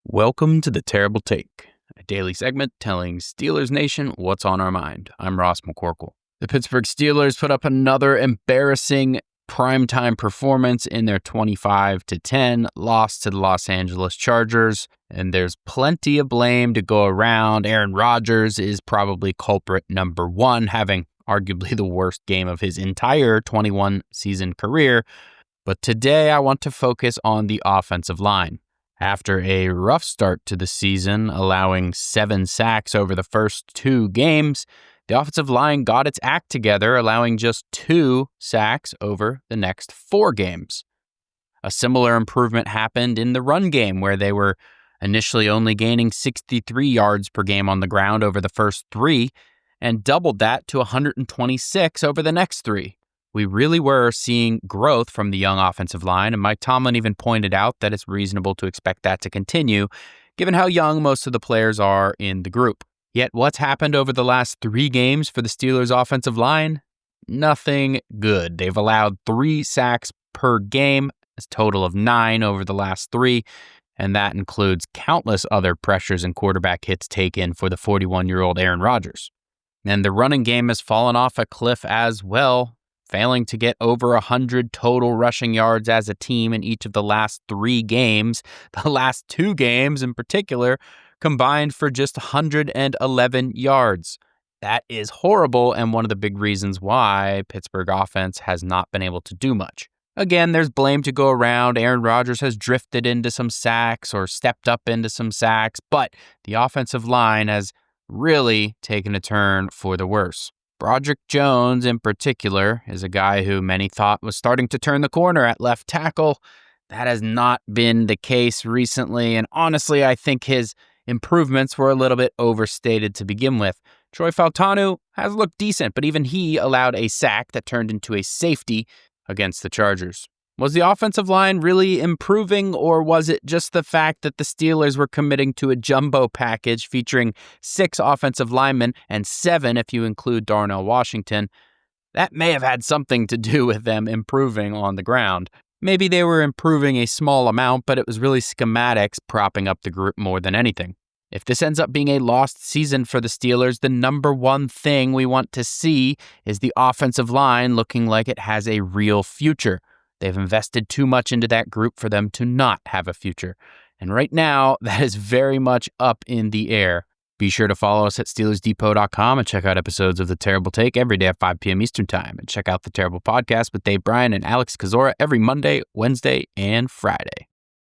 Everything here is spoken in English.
Welcome to the Terrible Take, a daily segment telling Steelers Nation what's on our mind. I'm Ross McCorkle. The Pittsburgh Steelers put up another embarrassing primetime performance in their 25-10 loss to the Los Angeles Chargers, and there's plenty of blame to go around. Aaron Rodgers is probably culprit number one, having arguably the worst game of his entire 21-season career. But today I want to focus on the offensive line. After a rough start to the season, allowing 7 sacks over the first 2 games, the offensive line got its act together, allowing just 2 sacks over the next 4 games. A similar improvement happened in the run game, where they were initially only gaining 63 yards per game on the ground over the first 3, and doubled that to 126 over the next 3. We really were seeing growth from the young offensive line, and Mike Tomlin even pointed out that it's reasonable to expect that to continue, given how young most of the players are in the group. Yet what's happened over the last 3 games for the Steelers' offensive line? Nothing good. They've allowed 3 sacks per game, a total of 9 over the last 3, and that includes countless other pressures and quarterback hits taken for the 41-year-old Aaron Rodgers. And the running game has fallen off a cliff as well, failing to get over 100 total rushing yards as a team in each of the last 3 games. The last 2 games in particular combined for just 111 yards. That is horrible, and one of the big reasons why Pittsburgh offense has not been able to do much. Again, there's blame to go around. Aaron Rodgers has drifted into some sacks or stepped up into some sacks, but the offensive line has really taken a turn for the worse. Broderick Jones, in particular, is a guy who many thought was starting to turn the corner at left tackle. That has not been the case recently, and honestly, I think his improvements were a little bit overstated to begin with. Troy Fautanu has looked decent, but even he allowed a sack that turned into a safety against the Chargers. Was the offensive line really improving, or was it just the fact that the Steelers were committing to a jumbo package featuring 6 offensive linemen and 7 if you include Darnell Washington? That may have had something to do with them improving on the ground. Maybe they were improving a small amount, but it was really schematics propping up the group more than anything. If this ends up being a lost season for the Steelers, the number one thing we want to see is the offensive line looking like it has a real future. They've invested too much into that group for them to not have a future. And right now, that is very much up in the air. Be sure to follow us at SteelersDepot.com and check out episodes of The Terrible Take every day at 5 p.m. Eastern Time. And check out The Terrible Podcast with Dave Bryan and Alex Kozora every Monday, Wednesday, and Friday.